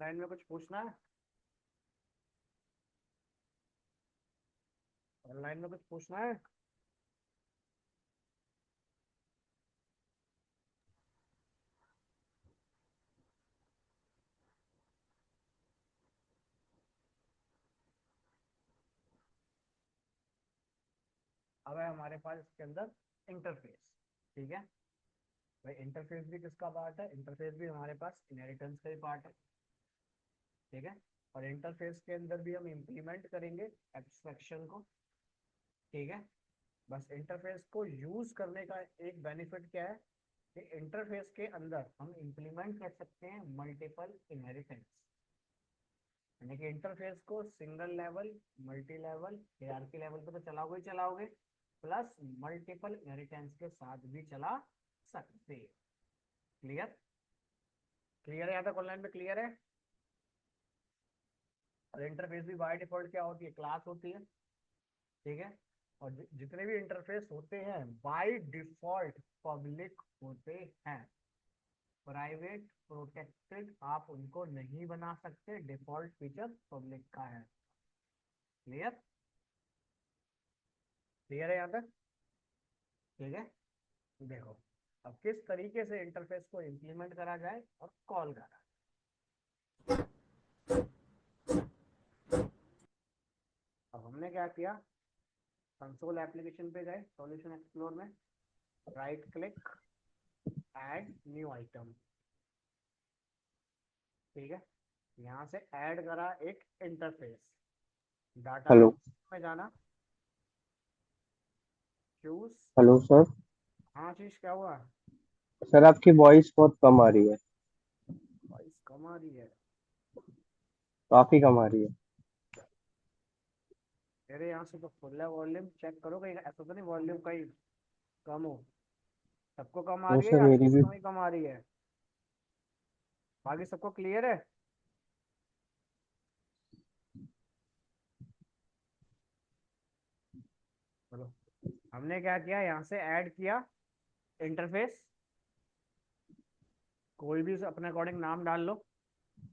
Line में कुछ पूछना है? ऑनलाइन में कुछ पूछना है? अब है हमारे पास इसके अंदर इंटरफेस। ठीक है भाई, इंटरफेस भी किसका पार्ट है? इंटरफेस भी हमारे पास इनहेरिटेंस का ही पार्ट है। ठीक है, और इंटरफेस के अंदर भी हम इम्प्लीमेंट करेंगे एब्स्ट्रैक्शन को। ठीक है, बस इंटरफेस को यूज करने का एक बेनिफिट क्या है कि इंटरफेस के अंदर हम इम्प्लीमेंट कर सकते हैं मल्टीपल इनहेरिटेंस। यानी कि इंटरफेस को single level, multi level, hierarchy level पे तो चलाओगे ही चलाओगे, प्लस मल्टीपल इनहेरिटेंस के साथ भी चला सकते। क्लियर? क्लियर है? यहाँ तक ऑनलाइन में क्लियर है? और इंटरफेस भी बाय डिफॉल्ट क्या होती है? क्लास होती है। ठीक है, और जितने भी इंटरफेस होते हैं बाय डिफॉल्ट पब्लिक होते हैं। प्राइवेट प्रोटेक्टेड आप उनको नहीं बना सकते, डिफॉल्ट फीचर पब्लिक का है। क्लियर? क्लियर है यहाँ तक? ठीक है, देखो अब किस तरीके से इंटरफेस को इम्प्लीमेंट करा जाए और कॉल करा जाए। अब हमने क्या किया, कंसोल एप्लीकेशन पे गए, सॉल्यूशन एक्सप्लोर में right click, add new item. ठीक है, यहाँ से ऐड करा एक इंटरफेस, डाटा हेलो। में जाना, चूज। Hello sir. हाँ चीज क्या हुआ? सर आपकी वॉइस बहुत कम आ रही है। वॉइस कम आ रही है? काफी कम आ रही है। मेरे यहाँ से तो फुल है वॉल्यूम, चेक करो कहीं ऐसा तो नहीं वॉल्यूम कहीं कम हो। सबको कम आ वो रही है सर या मेरी आशीष भी। को ही कम आ रही है? बाकी सबको क्लियर है? चलो, हमने क्या किया, यहाँ से ऐड किया इंटरफेस। कोई भी अपने अकॉर्डिंग नाम डाल लो,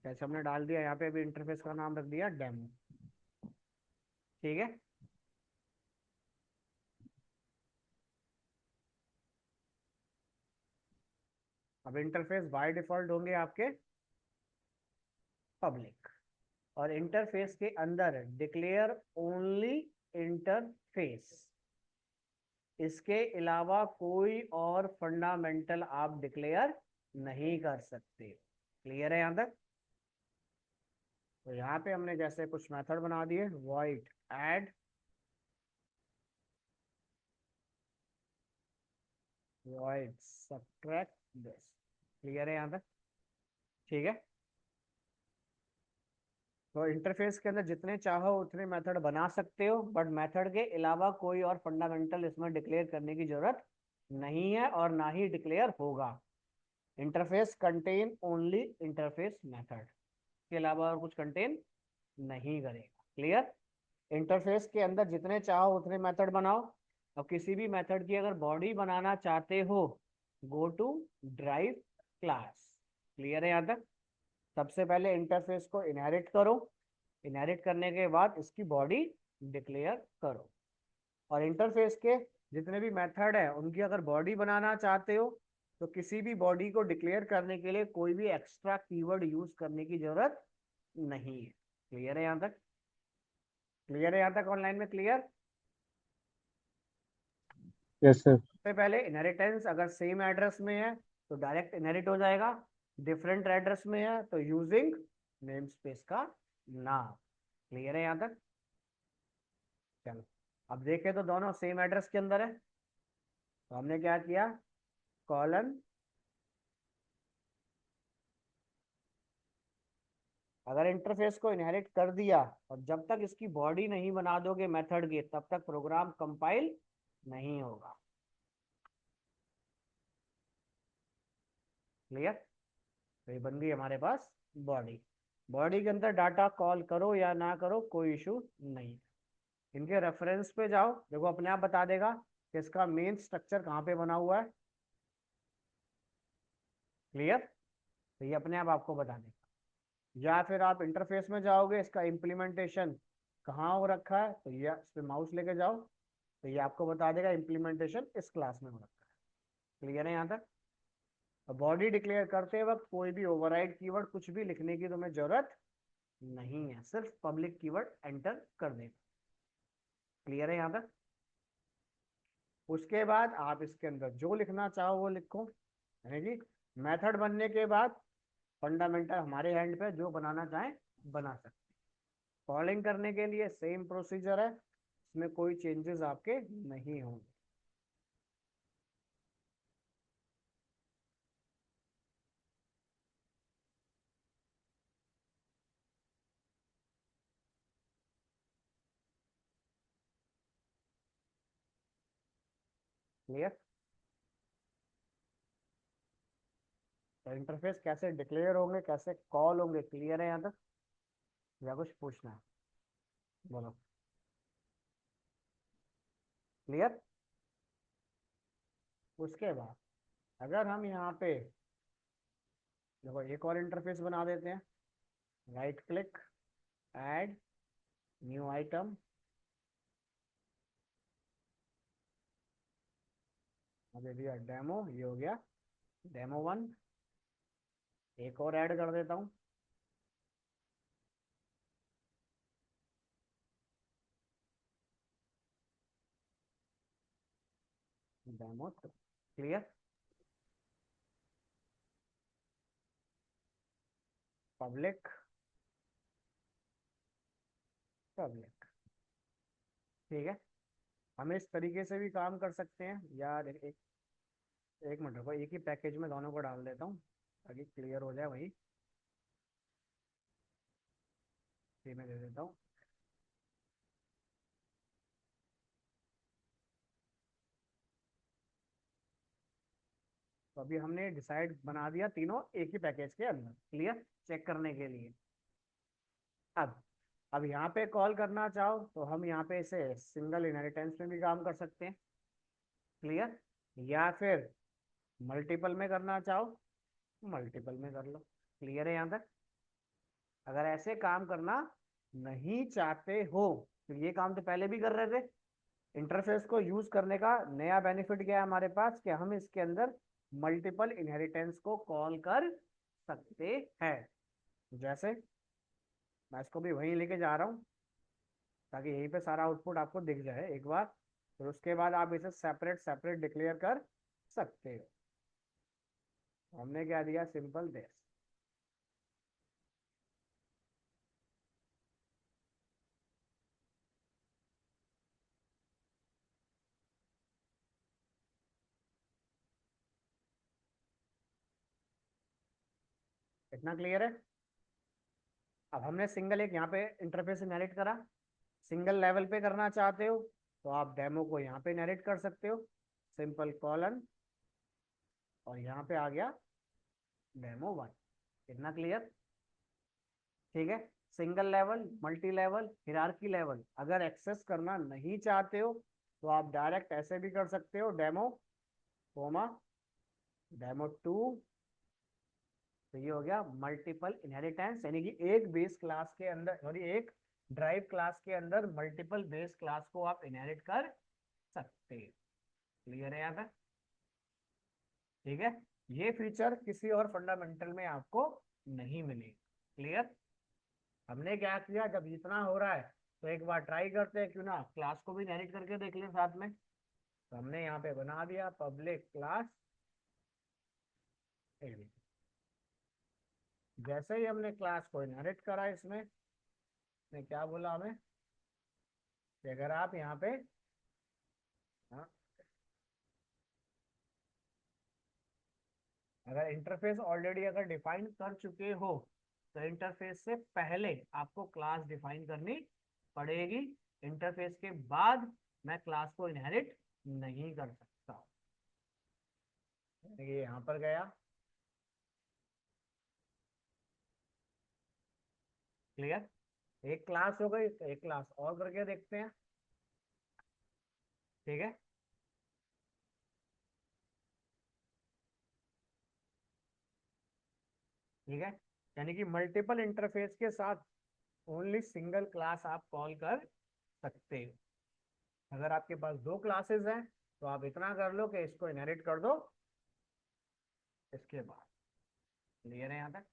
जैसे हमने डाल दिया यहाँ पे भी इंटरफेस का नाम रख दिया डेमो। ठीक है, अब इंटरफेस बाय डिफॉल्ट होंगे आपके पब्लिक, और इंटरफेस के अंदर डिक्लेयर ओनली इंटरफेस, इसके अलावा कोई और फंडामेंटल आप डिक्लेयर नहीं कर सकते। क्लियर है यहाँ तक? तो यहाँ पे हमने जैसे कुछ मेथड बना दिए, void add, void subtract this. Clear है यहाँ तक? ठीक है, तो इंटरफेस के अंदर जितने चाहो उतने मेथड बना सकते हो, बट मेथड के अलावा कोई और फंडामेंटल इसमें डिक्लेयर करने की जरूरत नहीं है और ना ही डिक्लेयर होगा। Interface contain only interface method, के अलावा और कुछ कंटेन नहीं करेगा। क्लियर? इंटरफेस के अंदर जितने चाहो उतने मेथड बनाओ, और किसी भी मेथड की अगर बॉडी बनाना चाहते हो, go to drive class. Clear है यहाँ तक? सबसे पहले इंटरफेस को इनहेरिट करो, इनहेरिट करने के बाद इसकी बॉडी डिक्लेयर करो, और इंटरफेस के जितने भी मेथड है उनकी अगर बॉडी बनाना चाहते हो तो किसी भी बॉडी को डिक्लेयर करने के लिए कोई भी एक्स्ट्रा कीवर्ड यूज करने की जरूरत नहीं है। क्लियर है यहाँ तक? क्लियर है यहाँ तक ऑनलाइन में? क्लियर? Yes sir. सबसे पहले इनहेरिटेंस अगर सेम एड्रेस में है तो डायरेक्ट इनहेरिट हो जाएगा, डिफरेंट एड्रेस में है तो यूजिंग नेम स्पेस का नाम। क्लियर है यहाँ तक? चलो, अब देखें तो दोनों सेम एड्रेस के अंदर है, तो हमने क्या किया, कॉलन, अगर इंटरफेस को इनहेरिट कर दिया और जब तक इसकी बॉडी नहीं बना दोगे मेथड की तब तक प्रोग्राम कंपाइल नहीं होगा। क्लियर? तो ये बन गई हमारे पास बॉडी। बॉडी के अंदर डाटा कॉल करो या ना करो कोई इशू नहीं। इनके रेफरेंस पे जाओ, देखो अपने आप बता देगा कि इसका मेन स्ट्रक्चर कहाँ पे बना हुआ है। क्लियर? तो ये अपने आप आपको बता देगा। या फिर आप इंटरफेस में जाओगे, इसका इम्प्लीमेंटेशन कहाँ हो रखा है, तो ये इस पे माउस लेके जाओ तो ये आपको बता देगा इम्प्लीमेंटेशन इस क्लास में हो रखा है। क्लियर है यहाँ तक? बॉडी डिक्लेयर करते वक्त कोई भी ओवरराइड कीवर्ड कुछ भी लिखने की तुम्हें जरूरत नहीं है, सिर्फ पब्लिक कीवर्ड एंटर कर देना। क्लियर है यहाँ तक? उसके बाद आप इसके अंदर जो लिखना चाहो वो लिखो, यानी कि मेथड बनने के बाद फंडामेंटल हमारे हैंड पे, जो बनाना चाहें बना सकते। कॉलिंग करने के लिए सेम प्रोसीजर है, इसमें कोई चेंजेस आपके नहीं होंगे। क्लियर? तो इंटरफेस कैसे डिक्लेयर होंगे, कैसे कॉल होंगे, क्लियर है यहाँ तक? या कुछ पूछना है? बोलो। क्लियर? उसके बाद अगर हम यहाँ पे देखो एक और इंटरफेस बना देते हैं, right click, add new item, दे दिया डेमो, ये हो गया डेमो 1। एक और ऐड कर देता हूँ, डेमो 2। क्लियर? Public, public. ठीक है, हम इस तरीके से भी काम कर सकते हैं यार। एक मिनट रुको, एक ही पैकेज में दोनों को डाल देता हूँ ताकि क्लियर हो जाए। वही इसी में दे देता हूँ। तो अभी हमने डिसाइड बना दिया तीनों एक ही पैकेज के अंदर। क्लियर? चेक करने के लिए। अब अब यहाँ पे कॉल करना चाहो तो हम यहाँ पे इसे सिंगल इनहेरिटेंस में भी काम कर सकते हैं। क्लियर? या फिर मल्टीपल में करना चाहो, मल्टीपल में कर लो। क्लियर है यहाँ तक? अगर ऐसे काम करना नहीं चाहते हो तो ये काम तो पहले भी कर रहे थे। इंटरफेस को यूज करने का नया बेनिफिट क्या है हमारे पास, कि हम इसके अंदर मल्टीपल इनहेरिटेंस को कॉल कर सकते हैं। जैसे मैं इसको भी वहीं लेके जा रहा हूँ ताकि यहीं पे सारा आउटपुट आपको दिख जाए एक बार, फिर उसके बाद आप इसे सेपरेट सेपरेट डिक्लेयर कर सकते हो। हमने क्या दिया, सिंपल दिस। इतना क्लियर है? अब हमने सिंगल एक यहाँ पे इंटरफेस इनहेरिट करा, सिंगल लेवल पे करना चाहते हो तो आप डेमो को यहाँ पे इनहेरिट कर सकते हो, सिंपल कॉलन, और यहाँ पे आ गया डेमो 1। इतना क्लियर? ठीक है। Single level, multi level, hierarchy level अगर एक्सेस करना नहीं चाहते हो तो आप डायरेक्ट ऐसे भी कर सकते हो, डेमो कोमा डेमो 2। तो ये हो गया मल्टीपल इनहेरिटेंस, यानी कि एक बेस क्लास के अंदर, सॉरी एक ड्राइव क्लास के अंदर मल्टीपल बेस क्लास को आप इनहेरिट कर सकते हैं। क्लियर है यहाँ पे? ठीक है, ये फीचर किसी और फंडामेंटल में आपको नहीं मिलेगा। क्लियर? हमने क्या किया, जब इतना हो रहा है तो एक बार ट्राई करते हैं, क्यों ना क्लास को भी इनहेरिट करके देख लें साथ में। तो हमने यहाँ पे बना दिया पब्लिक क्लास एडी। जैसे ही हमने क्लास को इनहेरिट करा, इसने क्या बोला हमें कि अगर आप यहाँ पे, हाँ, अगर इंटरफेस ऑलरेडी अगर डिफाइन कर चुके हो तो इंटरफेस से पहले आपको क्लास डिफाइन करनी पड़ेगी। इंटरफेस के बाद मैं क्लास को इनहेरिट नहीं कर सकता। ये यहाँ पर गया। क्लियर? एक क्लास हो गई तो एक क्लास और करके देखते हैं। ठीक है, ठीक है। यानी कि मल्टीपल इंटरफेस के साथ ओनली सिंगल क्लास आप कॉल कर सकते हो। अगर आपके पास दो क्लासेस हैं तो आप इतना कर लो कि इसको इनहेरिट कर दो इसके बाद। क्लियर है यहाँ तक?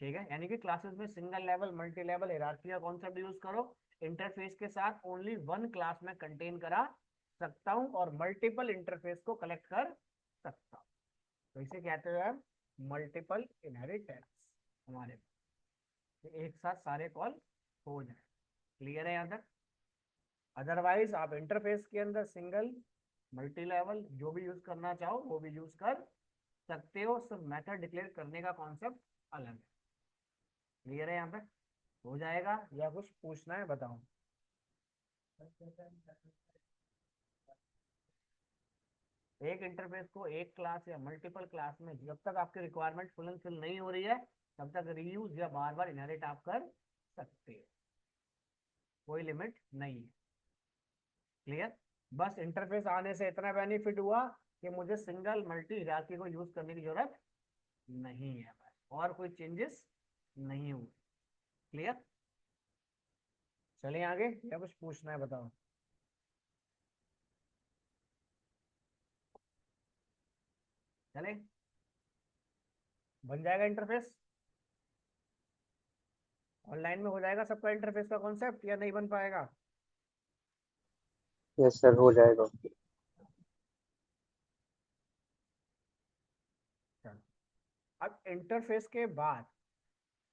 ठीक है, यानी कि क्लासेस में single level multi level hierarchy का कॉन्सेप्ट यूज करो। इंटरफेस के साथ ओनली वन क्लास में कंटेन करा सकता हूँ और मल्टीपल इंटरफेस को कलेक्ट कर सकता हूँ। तो इसे कहते हैं हम मल्टीपल इनहेरिटेंस। हमारे एक साथ सारे कॉल हो जाए। क्लियर है यहाँ तक? अदरवाइज आप इंटरफेस के अंदर सिंगल मल्टी लेवल जो भी यूज करना चाहो वो भी यूज कर सकते हो, सिर्फ मेथड डिक्लेयर करने का कॉन्सेप्ट अलग है। क्लियर है यहाँ तक? हो जाएगा या कुछ पूछना है बताओ। एक इंटरफेस को एक क्लास या मल्टीपल क्लास में जब तक आपकी रिक्वायरमेंट फुल एंड फिल नहीं हो रही है तब तक रीयूज या बार बार इनहेरिट आप कर सकते हो, कोई लिमिट नहीं है। क्लियर? बस इंटरफेस आने से इतना बेनिफिट हुआ कि मुझे सिंगल मल्टी हायरार्की को यूज करने की जरूरत नहीं है, बस और कोई चेंजेस नहीं हुए। क्लियर? चलिए आगे, या कुछ पूछना है बताओ। चले, बन जाएगा इंटरफेस? ऑनलाइन में हो जाएगा सबका इंटरफेस का कॉन्सेप्ट या नहीं बन पाएगा? यस सर, हो जाएगा। चलो, अब इंटरफेस के बाद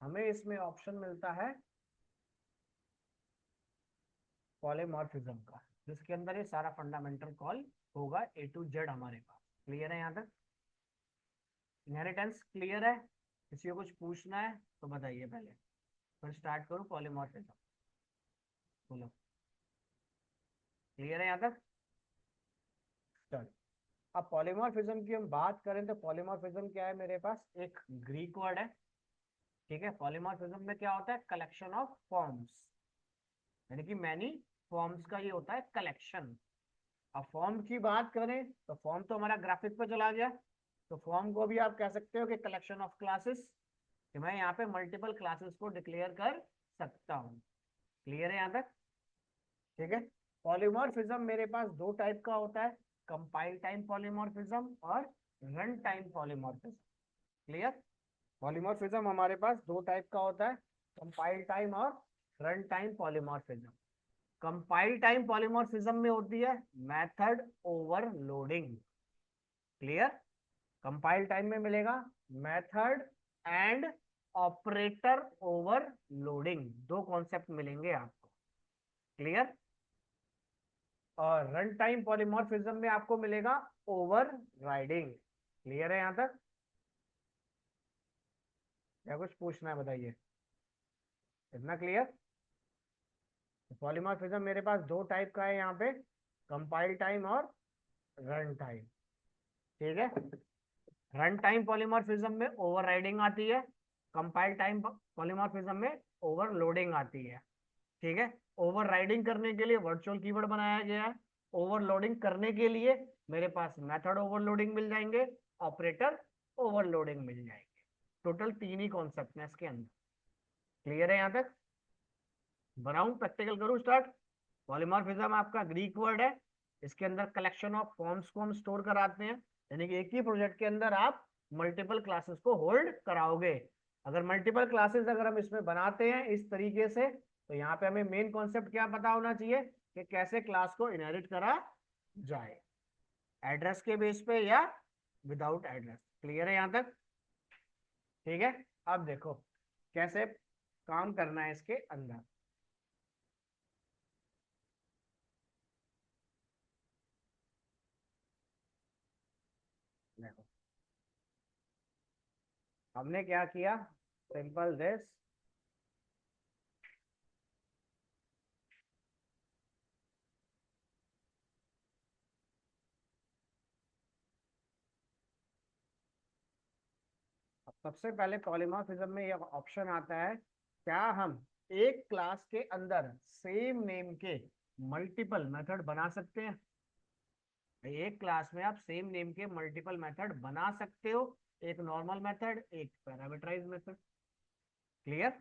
हमें इसमें ऑप्शन मिलता है पॉलीमॉर्फिज्म का, जिसके अंदर ये सारा फंडामेंटल कॉल होगा ए टू जेड हमारे पास। क्लियर है यहाँ तक? इनहेरिटेंस क्लियर है? किसी को कुछ पूछना है तो बताइए पहले, फिर स्टार्ट करूँ पॉलीमॉर्फिज्म। बोलो। क्लियर है यहाँ तक? चलो, अब पॉलीमॉर्फिज्म की हम बात करें तो पॉलीमॉर्फिज्म क्या है मेरे पास? एक ग्रीक वर्ड है। ठीक है, पॉलीमॉर्फिज्म में क्या होता है? कलेक्शन ऑफ फॉर्म्स, यानी कि मैनी फॉर्म्स का ये होता है कलेक्शन। अब फॉर्म की बात करें तो फॉर्म तो हमारा ग्राफिक पे चला गया, तो फॉर्म को भी आप कह सकते हो कि कलेक्शन ऑफ क्लासेस, कि मैं यहाँ पे मल्टीपल क्लासेस को डिक्लेयर कर सकता हूँ। क्लियर है यहाँ तक? ठीक है, पॉलीमॉर्फिज्म मेरे पास दो टाइप का होता है, कंपाइल टाइम पॉलीमॉर्फिज्म और run time polymorphism. Clear? Polymorphism हमारे पास दो टाइप का होता है, कंपाइल टाइम और run time polymorphism. Compile time polymorphism में होती है method overloading. Clear? Compile time में मिलेगा मेथड एंड ऑपरेटर ओवरलोडिंग, दो कॉन्सेप्ट मिलेंगे आपको। क्लियर? और रन टाइम पॉलीमॉर्फिज्म में आपको मिलेगा ओवर राइडिंग। क्लियर है यहां तक? या कुछ पूछना है बताइए। इतना क्लियर? पॉलीमॉर्फिज्म मेरे पास दो टाइप का है यहाँ पे, कंपाइल टाइम और रन टाइम। ठीक है, रन टाइम पॉलीमॉर्फिज्म में ओवरराइडिंग आती है, कंपाइल टाइम पॉलीमॉर्फिज्म में ओवरलोडिंग आती है। ठीक है, ओवरराइडिंग करने के लिए वर्चुअल कीवर्ड बनाया गया है, ओवरलोडिंग करने के लिए मेरे पास मेथड ओवरलोडिंग मिल जाएंगे, ऑपरेटर ओवरलोडिंग मिल जाएंगे। टोटल तीन ही कॉन्सेप्ट है इसके अंदर। क्लियर है यहाँ तक? बनाऊं, प्रैक्टिकल करूं स्टार्ट? पॉलीमॉर्फिज्म आपका ग्रीक वर्ड है, इसके अंदर कलेक्शन ऑफ फॉर्म्स को हम स्टोर कराते हैं, यानी कि एक ही प्रोजेक्ट के अंदर आप मल्टीपल क्लासेस को होल्ड कराओगे। अगर मल्टीपल क्लासेस अगर हम इसमें बनाते हैं इस तरीके से, तो यहाँ पे हमें मेन कॉन्सेप्ट क्या पता होना चाहिए कि कैसे क्लास को इनहेरिट करा जाए, एड्रेस के बेस पे या विदाउट एड्रेस। क्लियर है यहाँ तक? ठीक है, अब देखो कैसे काम करना है इसके अंदर। देखो हमने क्या किया, सिंपल दिस, सबसे पहले पॉलीमॉर्फिज्म में यह ऑप्शन आता है, क्या हम एक क्लास के अंदर सेम नेम के मल्टीपल मेथड बना सकते हैं? एक क्लास में आप सेम नेम के मल्टीपल मेथड बना सकते हो, एक नॉर्मल मेथड, एक पैरामीटराइज मेथड। क्लियर?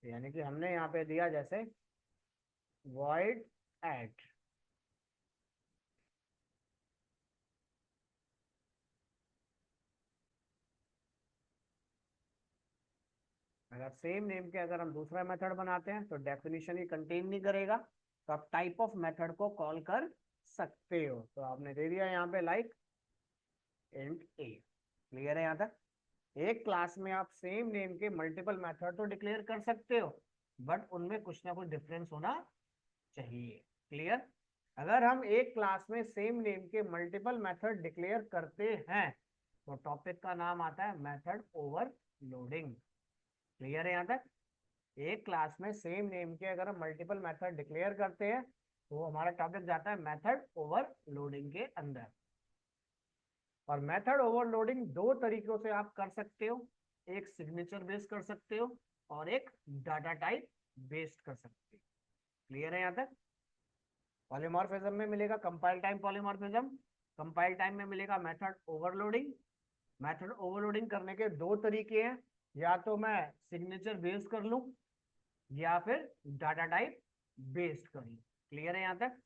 यानी कि हमने यहाँ पे दिया जैसे void add, अगर सेम नेम के अगर हम दूसरा मेथड बनाते हैं तो डेफिनेशन ही कंटेन नहीं करेगा, तो आप टाइप ऑफ मेथड को कॉल कर सकते हो। तो आपने दे दिया यहाँ पे लाइक इंट ए। क्लियर है यहाँ तक? एक क्लास में आप सेम नेम के मल्टीपल मेथड तो डिक्लेयर कर सकते हो, बट उनमें कुछ ना कुछ डिफरेंस होना चाहिए। क्लियर? अगर हम एक क्लास में सेम नेम के मल्टीपल मेथड डिक्लेयर करते हैं तो टॉपिक का नाम आता है मेथड ओवरलोडिंग। क्लियर है यहाँ तक? एक क्लास में सेम नेम के अगर हम मल्टीपल मेथड डिक्लेयर करते हैं तो हमारा टॉपिक जाता है मेथड ओवरलोडिंग के अंदर। और मेथड ओवरलोडिंग दो तरीकों से आप कर सकते हो, एक सिग्नेचर बेस्ड कर सकते हो और एक डाटा टाइप बेस्ड कर सकते हो। क्लियर है यहाँ तक? पॉलीमॉर्फिज्म में मिलेगा compile time polymorphism, compile time में मिलेगा मेथड ओवरलोडिंग। मेथड ओवरलोडिंग करने के दो तरीके हैं, या तो मैं सिग्नेचर बेस्ड कर लूं या फिर डाटा टाइप बेस्ड कर लूं। क्लियर है यहाँ तक?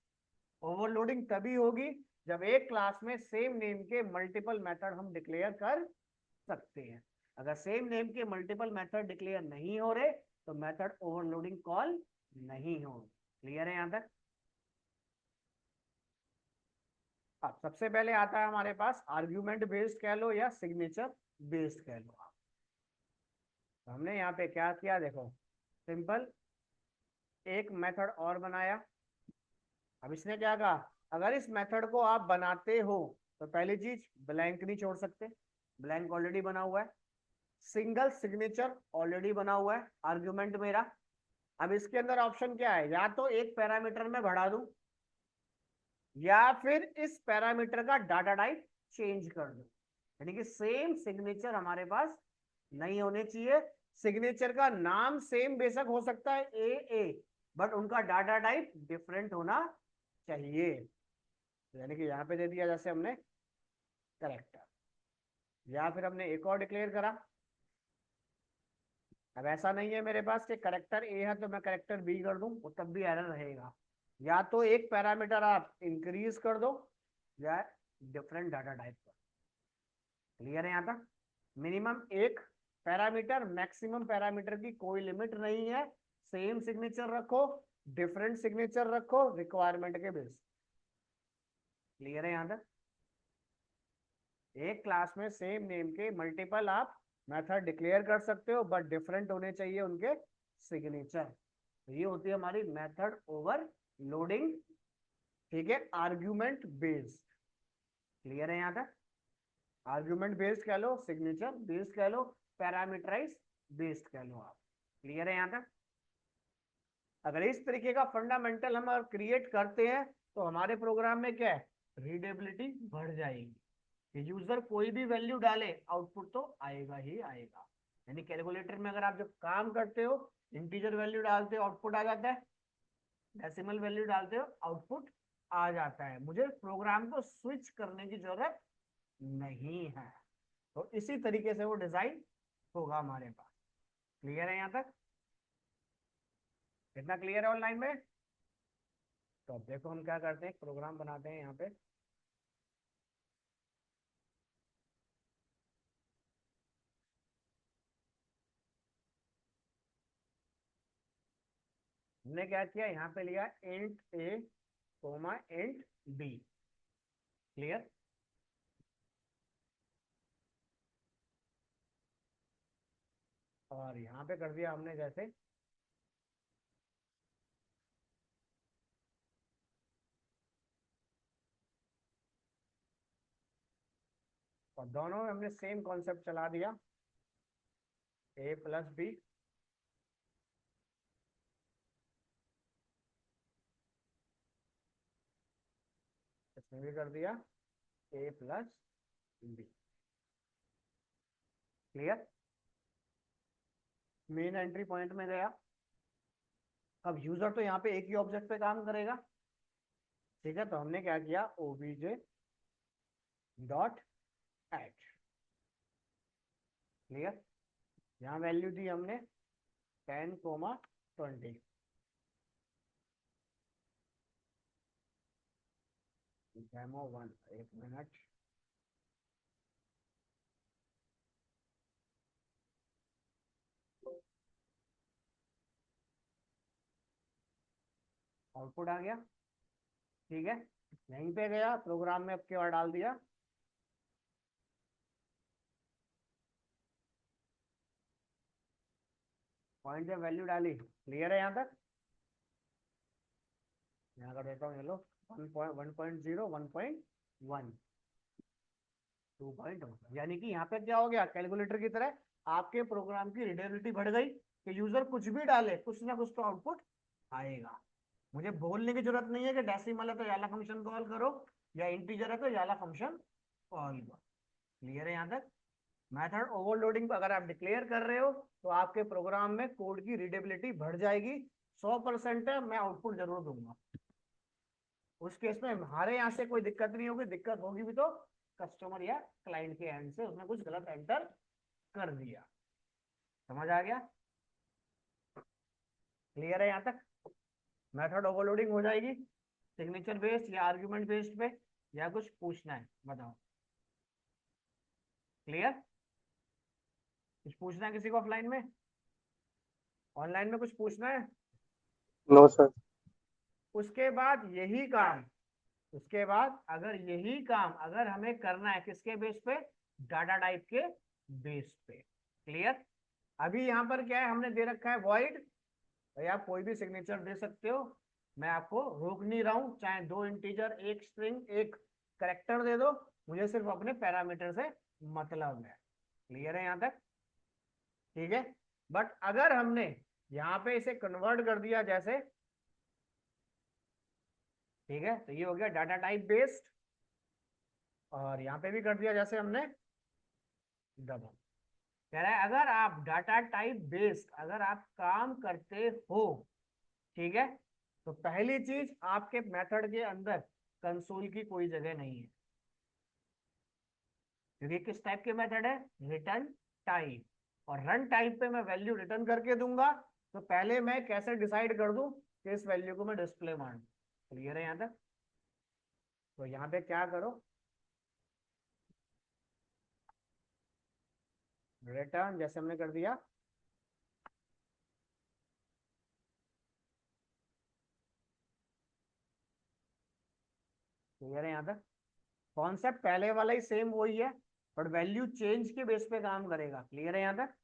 ओवरलोडिंग तभी होगी जब एक क्लास में सेम नेम के मल्टीपल मेथड हम डिक्लेयर कर सकते हैं। अगर सेम नेम के मल्टीपल मेथड डिक्लेयर नहीं हो रहे तो मेथड ओवरलोडिंग कॉल नहीं होगी। क्लियर है यहाँ तक? अब सबसे पहले आता है हमारे पास आर्ग्यूमेंट बेस्ड कह लो या सिग्नेचर बेस्ड कह लो। तो हमने यहाँ पे क्या किया देखो, सिंपल एक मेथड और बनाया। अब इसने क्या कहा, अगर इस मेथड को आप बनाते हो तो पहली चीज ब्लैंक नहीं छोड़ सकते, ब्लैंक ऑलरेडी बना हुआ है। सिंगल सिग्नेचर ऑलरेडी बना हुआ है आर्ग्यूमेंट मेरा। अब इसके अंदर ऑप्शन क्या है, या तो एक पैरामीटर में बढ़ा दूं या फिर इस पैरामीटर का डाटा टाइप चेंज कर दूं। यानी कि सेम सिग्नेचर हमारे पास नहीं होने चाहिए। सिग्नेचर का नाम सेम बेशक हो सकता है ए, बट उनका डाटा टाइप डिफरेंट होना चाहिए। यानी कि यहाँ पे दे दिया जैसे हमने करेक्टर, या फिर हमने एक और डिक्लेयर करा। अब ऐसा नहीं है मेरे पास कि करेक्टर ए है तो मैं करेक्टर बी कर दूं, वो तब भी एरर रहेगा। या तो एक पैरामीटर आप इंक्रीज कर दो या डिफरेंट डाटा टाइप कर। क्लियर है यहाँ तक? मिनिमम एक पैरामीटर, मैक्सिमम पैरामीटर की कोई लिमिट नहीं है। सेम सिग्नेचर रखो, डिफरेंट सिग्नेचर रखो रिक्वायरमेंट के बेस। क्लियर है यहाँ तक? एक क्लास में सेम नेम के मल्टीपल आप मेथड डिक्लेयर कर सकते हो, बट डिफरेंट होने चाहिए उनके सिग्नेचर। तो ये होती है हमारी मेथड ओवरलोडिंग। ठीक है, आर्ग्यूमेंट बेस्ड। क्लियर है यहाँ तक? आर्ग्यूमेंट बेस्ड कह लो, सिग्नेचर बेस्ड कह लो, पैरामीटराइज बेस्ड कह लो आप। क्लियर है यहाँ तक? अगर इस तरीके का फंडामेंटल हम अगर क्रिएट करते हैं तो हमारे प्रोग्राम में क्या है, रीडेबिलिटी बढ़ जाएगी। यूजर कोई भी वैल्यू डाले आउटपुट तो आएगा ही आएगा। यानी कैलकुलेटर में अगर आप जब काम करते हो इंटीजर वैल्यू डालते हो आउटपुट आ जाता है, डेसिमल वैल्यू डालते हो आउटपुट आ जाता है। मुझे प्रोग्राम को स्विच करने की जरूरत नहीं है। तो इसी तरीके से वो डिजाइन होगा हमारे पास। क्लियर है यहाँ तक? कितना क्लियर है ऑनलाइन में? तो अब देखो हम क्या करते हैं, प्रोग्राम बनाते हैं यहाँ पे। हमने क्या किया, यहाँ पे लिया इंट ए कोमा इंट बी। क्लियर? और यहाँ पे कर दिया हमने जैसे और दोनों में हमने सेम कॉन्सेप्ट चला दिया, ए प्लस बी। इसमें भी कर दिया A plus B. Clear? Main entry point में गया। अब यूजर तो यहाँ पे एक ही ऑब्जेक्ट पे काम करेगा। ठीक है, तो हमने क्या किया, ओबीजे डॉट ऐड। क्लियर। यहाँ वैल्यू दी हमने 10,20। डेमो 1, एक मिनट। आउटपुट आ गया। ठीक है, यहीं पे गया प्रोग्राम में, अब के बार डाल दिया। पॉइंट से वैल्यू डाली। क्लियर है यहाँ तक। यहाँ कर देता हूँ, ये लो 1.0, 1.1, 2.1। यानी कि यहाँ पे क्या हो गया, कैलकुलेटर की तरह आपके प्रोग्राम की रीडेबिलिटी बढ़ गई कि यूजर कुछ भी डाले कुछ ना कुछ तो आउटपुट आएगा। मुझे बोलने की जरूरत नहीं है कि डेसिमल है तो याला फंक्शन कॉल करो, या इंटीजर है तो याला फंक्शन कॉल करो। क्लियर है यहाँ तक। मेथड ओवरलोडिंग अगर आप डिक्लेयर कर रहे हो तो आपके प्रोग्राम में कोड की रीडेबिलिटी बढ़ जाएगी। 100% है, मैं आउटपुट जरूर दूंगा। उस केस में हमारे यहाँ से कोई दिक्कत नहीं होगी, दिक्कत होगी भी तो कस्टमर या क्लाइंट के एंड से, उसने कुछ गलत एंटर कर दिया। समझ आ गया। क्लियर है यहाँ तक। मेथड ओवरलोडिंग हो जाएगी सिग्नेचर बेस्ड या आर्ग्यूमेंट बेस्ड पे, या कुछ पूछना है बताओ। क्लियर। कुछ पूछना है किसी को ऑफलाइन में, ऑनलाइन में कुछ पूछना है। No sir. उसके बाद यही काम, उसके बाद अगर यही काम अगर हमें करना है किसके बेस पे, डाटा टाइप के बेस पे। क्लियर। अभी यहाँ पर क्या है, हमने दे रखा है वॉइड। भाई आप कोई भी सिग्नेचर दे सकते हो, मैं आपको रोक नहीं रहा हूं, चाहे 2 इंटीजर, 1 स्ट्रिंग, 1 करेक्टर दे दो, मुझे सिर्फ अपने पैरामीटर से मतलब है। क्लियर है यहाँ तक। ठीक है। बट अगर हमने यहाँ पे इसे कन्वर्ट कर दिया जैसे, ठीक है, तो ये हो गया डाटा टाइप बेस्ड, और यहाँ पे भी कर दिया जैसे हमने डबल। कह रहा है अगर आप डाटा टाइप बेस्ड अगर आप काम करते हो, ठीक है, तो पहली चीज आपके मेथड के अंदर कंसोल की कोई जगह नहीं है, क्योंकि किस टाइप के मेथड है, रिटर्न टाइप। और रन टाइप पे मैं वैल्यू रिटर्न करके दूंगा, तो पहले मैं कैसे डिसाइड कर दूं कि इस वैल्यू को मैं डिस्प्ले मारूं। क्लियर है यहां तक। तो यहाँ पे क्या करो, रिटर्न जैसे हमने कर दिया, क्लियर है यहाँ तक। कॉन्सेप्ट पहले वाला ही सेम वही है, बट वैल्यू चेंज के बेस पे काम करेगा। क्लियर है यहाँ तक।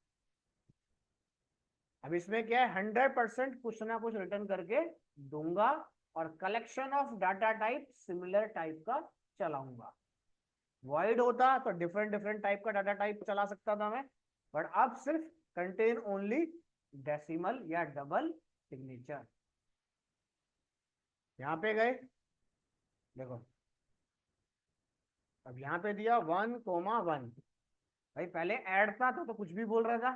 अब इसमें क्या है, 100% कुछ ना कुछ रिटर्न करके दूंगा, और collection of data type similar type का चलाऊंगा। वॉइड होता तो डिफरेंट डिफरेंट टाइप का डाटा टाइप चला सकता था मैं, बट अब सिर्फ कंटेन ओनली डेसिमल या डबल सिग्नेचर। यहां पे गए, देखो अब यहाँ पे दिया 1,1। भाई पहले ऐड था तो कुछ भी बोल रहा था,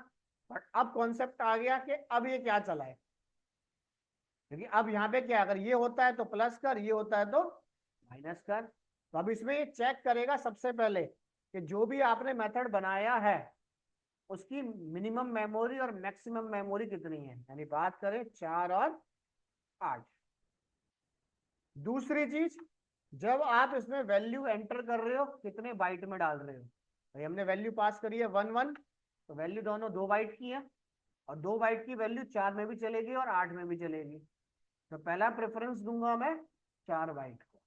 बट अब कॉन्सेप्ट आ गया कि अब ये क्या चला है, क्योंकि अब यहाँ पे क्या, अगर ये होता है तो प्लस कर, ये होता है तो माइनस कर। तो अब इसमें ये चेक करेगा सबसे पहले कि जो भी आपने मेथड बनाया है उसकी मिनिमम मेमोरी और मैक्सिमम मेमोरी कितनी है, यानी बात करें 4 और 8। दूसरी चीज, जब आप इसमें वैल्यू एंटर कर रहे हो कितने बाइट में डाल रहे हो। भाई हमने वैल्यू पास करी है 1 1, तो वैल्यू दोनों 2 बाइट की है, और 2 बाइट की वैल्यू 4 में भी चलेगी और 8 में भी चलेगी। तो पहला प्रेफरेंस दूंगा मैं 4 बाइट को,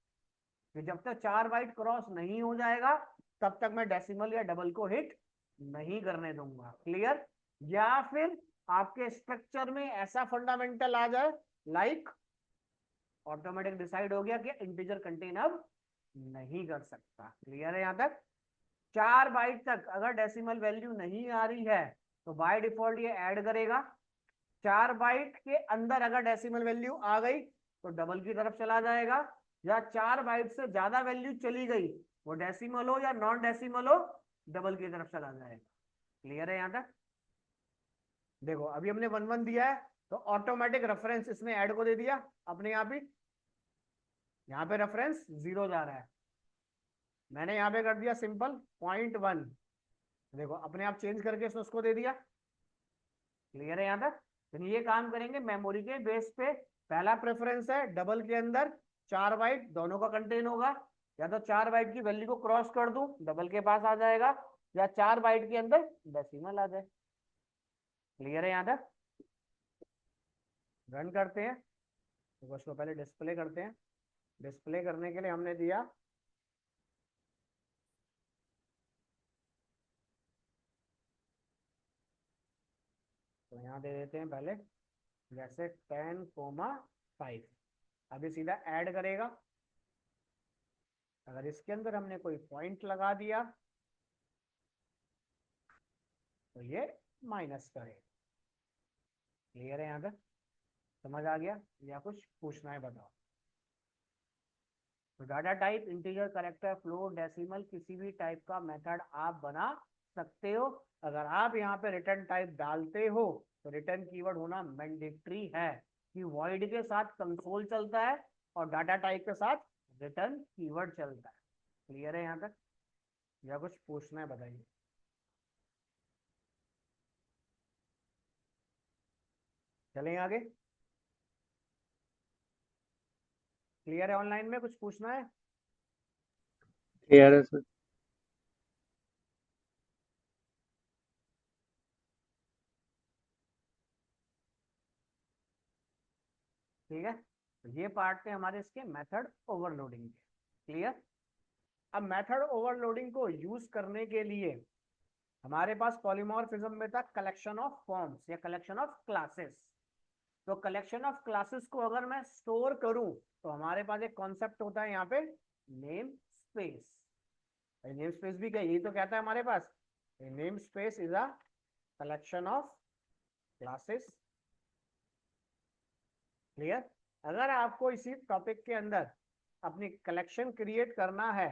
कि जब तक 4 बाइट क्रॉस नहीं हो जाएगा तब तक मैं डेसिमल या डबल को हिट नहीं करने दूंगा। क्लियर। या फिर आपके स्ट्रक्चर में ऐसा फंडामेंटल आ जाए, लाइक ऑटोमेटिक डिसाइड हो गया कि इंटीजर कंटेन अब नहीं कर सकता। क्लियर है यहां तक। 4 बाइट तक अगर डेसिमल वैल्यू नहीं आ रही है तो बाय डिफॉल्ट ये ऐड करेगा। 4 बाइट के अंदर अगर डेसिमल वैल्यू आ गई तो डबल की तरफ चला जाएगा, या 4 बाइट से ज्यादा वैल्यू चली गई, वो डेसिमल हो या नॉन डेसिमल हो, डबल की तरफ चला जाएगा। क्लियर है यहां तक। देखो अभी हमने 1 1 दिया है, तो ऑटोमेटिक रेफरेंस इसने ऐड को दे दिया अपने आप ही, यहाँ पे रेफरेंस 0 जा रहा है, मैंने यहाँ पे कर दिया सिंपल 0.1, देखो अपने आप चेंज करके इसने उसको दे दिया। क्लियर है यहाँ तक? तो ये काम करेंगे मेमोरी के बेस पे। पहला प्रेफरेंस है डबल के अंदर 4 बाइट दोनों का कंटेन होगा, या तो 4 बाइट की वैल्यू को क्रॉस कर दूं डबल के पास आ जाएगा, या 4 बाइट के अंदर डेसिमल आ जाए। क्लियर है यहाँ तक? रन करते हैं तो उसको पहले डिस्प्ले करते हैं। डिस्प्ले करने के लिए हमने दिया तो यहाँ दे देते हैं पहले जैसे 10,5। अभी सीधा ऐड करेगा। अगर इसके अंदर हमने कोई पॉइंट लगा दिया तो ये माइनस करेगा। क्लियर है यहाँ तक? समझ आ गया या कुछ पूछना है बताओ? तो data type integer, character, float, decimal, किसी भी टाइप का मेथड आप बना सकते हो। अगर आप यहाँ पे रिटर्न टाइप डालते हो तो रिटर्न कीवर्ड होना मैंडेटरी है कि वॉइड के साथ कंसोल चलता है और डाटा टाइप के साथ रिटर्न कीवर्ड चलता है। क्लियर है यहाँ तक या कुछ पूछना है बताइए? चलें आगे? क्लियर है? ऑनलाइन में कुछ पूछना है? क्लियर है सर। ठीक है, तो ये पार्ट थे हमारे इसके मेथड ओवरलोडिंग के। क्लियर? अब मेथड ओवरलोडिंग को यूज करने के लिए हमारे पास पॉलीमॉर्फिज्म में था कलेक्शन ऑफ फॉर्म्स या कलेक्शन ऑफ क्लासेस। तो कलेक्शन ऑफ क्लासेस को अगर मैं स्टोर करूं तो हमारे पास एक कॉन्सेप्ट होता है यहाँ पे नेम स्पेस। नेम स्पेस भी क्या, यही तो कहता है हमारे पास namespace is a collection of classes. Clear? अगर आपको इसी टॉपिक के अंदर अपनी कलेक्शन क्रिएट करना है,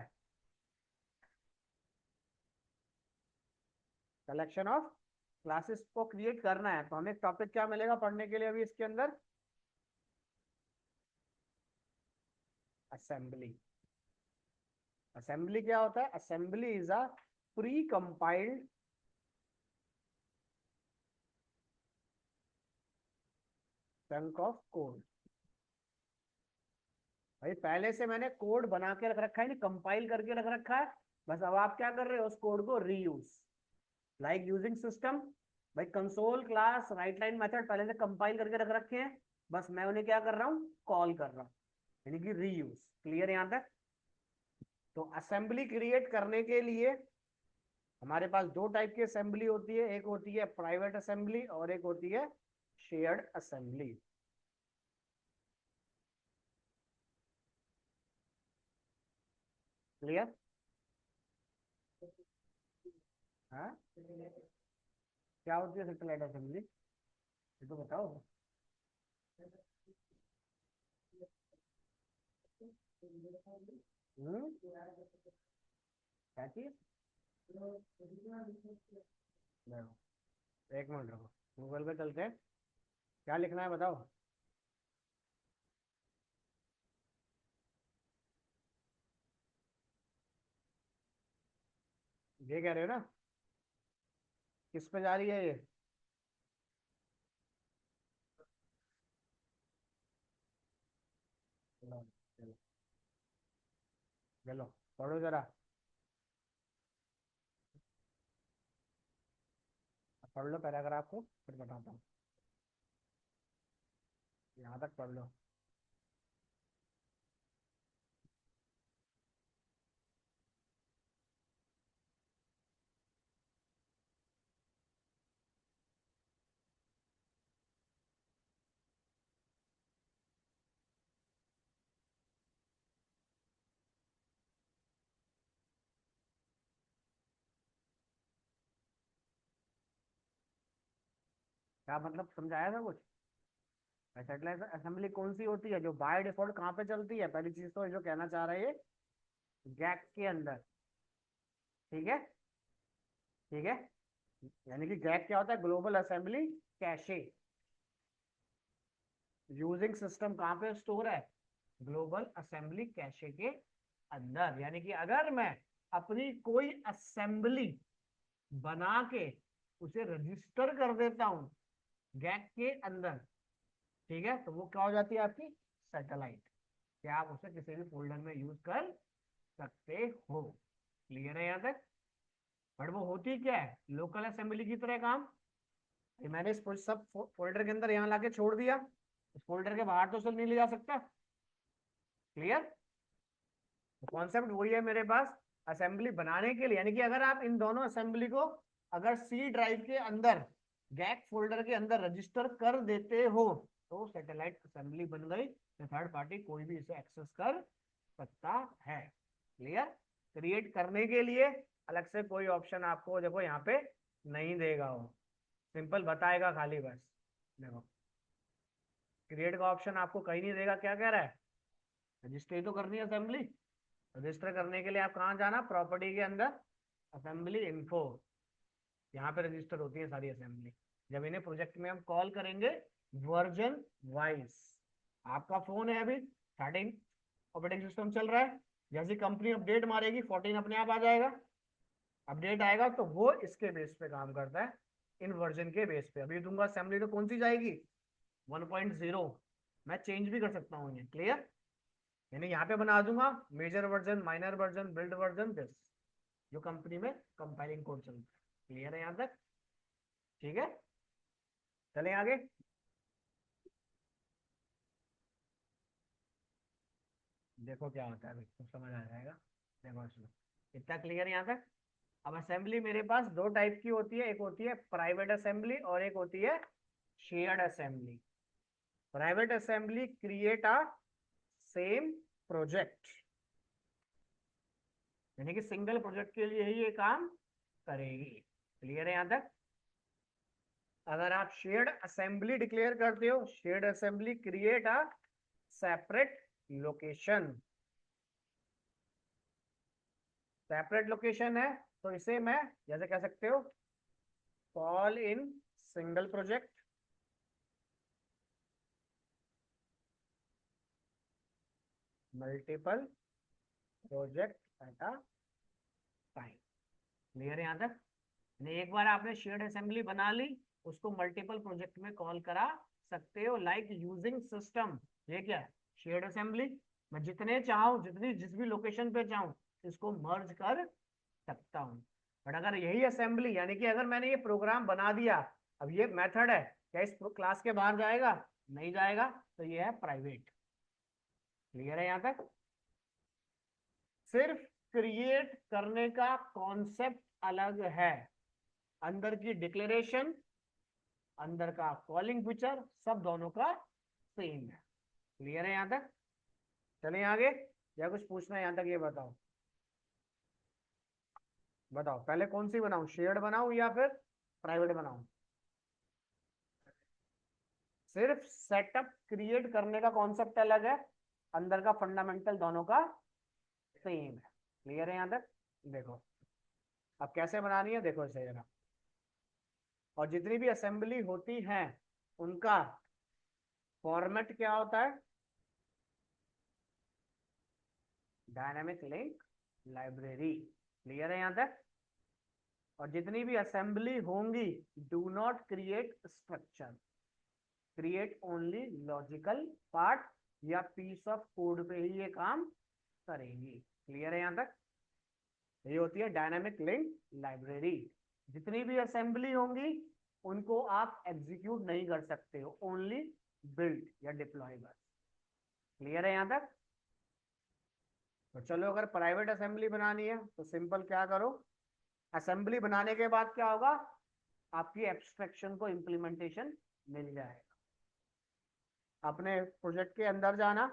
कलेक्शन ऑफ क्लासेस को क्रिएट करना है, तो हमें टॉपिक क्या मिलेगा पढ़ने के लिए अभी इसके अंदर? असेंबली। असेंबली क्या होता है? Assembly is a pre compiled chunk of code. भाई पहले से मैंने कोड बना के रख रखा है, नहीं कंपाइल करके रख रखा है, बस अब आप क्या कर रहे हो उस कोड को रीयूज, लाइक यूजिंग सिस्टम। भाई console class right line method पहले से कंपाइल करके रख रखे हैं, बस मैं उन्हें क्या कर रहा हूँ कॉल कर रहा हूँ, यानी कि रीयूज। क्लियर है यहाँ तक? तो असेंबली क्रिएट करने के लिए हमारे पास दो टाइप की असेंबली होती है, एक होती है प्राइवेट असेंबली और एक होती है शेयर्ड असेंबली। क्लियर? हाँ, क्या होती है सेटेलाइट असेंबली ये तो बताओ। क्या चीज? देखो, एक मिनट रखो, गूगल पे चलते हैं। क्या लिखना है बताओ? ये कह रहे हो ना? किस पे जा रही है ये? चलो चलो चलो, पढ़ो जरा, पढ़ लो पैराग्राफ को फिर बताता हूँ। यहाँ तक पढ़ लो। क्या मतलब समझाया था कुछ? सेटेलाइट असेंबली कौन सी होती है जो बाय डिफॉल्ट कहाँ पे चलती है? पहली चीज तो जो कहना चाह रहा है ये गैक के अंदर। ठीक है? ठीक है, यानी कि गैक क्या होता है? Global assembly cache. Using system कहाँ पे स्टोर है? ग्लोबल असेंबली कैशे के अंदर। यानी कि अगर मैं अपनी कोई असेंबली बना के उसे रजिस्टर कर देता हूं गैक के अंदर, ठीक है, तो वो क्या हो जाती है आपकी सैटेलाइट, क्या आप उसे किसी भी फोल्डर में यूज कर सकते हो। क्लियर है यहाँ तक? बट वो होती क्या है, लोकल असेंबली की तरह काम। ये मैंने इस सब फोल्डर के अंदर यहाँ लाके छोड़ दिया, इस फोल्डर के बाहर तो सब नहीं ले जा सकता। क्लियर? कॉन्सेप्ट वही है मेरे पास, असेंबली बनाने के लिए, यानी कि अगर आप इन दोनों असेंबली को अगर सी ड्राइव के अंदर गैक फोल्डर के अंदर रजिस्टर कर देते हो तो सैटेलाइट असेंबली बन गई, तो थर्ड पार्टी कोई भी इसे एक्सेस कर सकता है। क्लियर? क्रिएट करने के लिए अलग से कोई ऑप्शन आपको देखो यहाँ पे नहीं देगा, वो सिंपल बताएगा खाली बस। देखो क्रिएट का ऑप्शन आपको कहीं नहीं देगा, क्या कह रहा है, रजिस्टर तो करनी है असेंबली, रजिस्टर करने के लिए आप कहाँ जाना, प्रॉपर्टी के अंदर असेंबली इन्फो, यहाँ पे रजिस्टर होती है सारी असेंबली। जब इन्हें प्रोजेक्ट में हम कॉल करेंगे वर्जन वाइज, आपका फोन है अभी 13 ऑपरेटिंग सिस्टम चल रहा है, जैसी कंपनी अपडेट मारेगी 14 अपने आप आ जाएगा, अपडेट आएगा तो वो इसके बेस पे काम करता है, इन वर्जन के बेस पे। अभी दूंगा असेंबली तो कौन सी जाएगी 1.0, मैं चेंज भी कर सकता हूँ ये। क्लियर? यानी यहाँ पे बना दूंगा major version, minor version, build version, this जो कंपनी में कंपाइलिंग कोड चलता है। क्लियर है यहाँ तक? ठीक है, चलें आगे। देखो क्या होता है, अभी तो समझ आ जाएगा। देखो इसमें इतना क्लियर यहाँ तक। अब असेंबली मेरे पास दो टाइप की होती है, एक होती है प्राइवेट असेंबली और एक होती है shared assembly. Private assembly create a same project, यानी कि सिंगल प्रोजेक्ट के लिए ही ये काम करेगी। क्लियर है यहाँ तक? अगर आप शेयर्ड असेंबली डिक्लेयर करते हो, shared assembly create a separate location, separate location है तो इसे मैं जैसे कह सकते हो call in single project, multiple project at a time. Clear है यहाँ तक? एक बार आपने शेयर्ड असेंबली बना ली, उसको मल्टीपल प्रोजेक्ट में कॉल करा सकते हो, लाइक यूजिंग सिस्टम। ये क्या है, शेयर्ड असेंबली, मैं जितने चाहूँ, जितनी जिस भी लोकेशन पे चाहूँ इसको मर्ज कर सकता हूँ। बट अगर यही असेंबली, यानी कि अगर मैंने ये प्रोग्राम बना दिया, अब ये मेथड है, क्या इस क्लास के बाहर जाएगा? नहीं जाएगा, तो ये है प्राइवेट। क्लियर है यहाँ तक? सिर्फ क्रिएट करने का कॉन्सेप्ट अलग है, अंदर की डिक्लेरेशन, अंदर का कॉलिंग फीचर सब दोनों का सेम है। क्लियर है यहाँ तक? चलें आगे, या कुछ पूछना है यहाँ तक ये बताओ। बताओ पहले कौन सी बनाऊं, शेयर्ड बनाऊं या फिर प्राइवेट बनाऊं? सिर्फ सेटअप क्रिएट करने का कॉन्सेप्ट अलग है, अंदर का फंडामेंटल दोनों का सेम है। क्लियर है यहाँ तक? देखो अब कैसे बनानी है, देखो इसे जरा। और जितनी भी असेंबली होती है उनका फॉर्मेट क्या होता है, डायनेमिक लिंक लाइब्रेरी। क्लियर है यहाँ तक? और जितनी भी असेंबली होंगी do not create structure, create only logical part या पीस ऑफ कोड पे ही ये काम करेंगी। क्लियर है यहाँ तक? ये होती है डायनामिक लिंक लाइब्रेरी। जितनी भी असेंबली होंगी उनको आप एग्जीक्यूट नहीं कर सकते हो, ओनली बिल्ड या डिप्लॉय बस। क्लियर है यहाँ तक? तो चलो अगर प्राइवेट असेंबली बनानी है तो सिंपल क्या करो, असेंबली बनाने के बाद क्या होगा, आपकी एब्स्ट्रैक्शन को इम्प्लीमेंटेशन मिल जाएगा। अपने प्रोजेक्ट के अंदर जाना,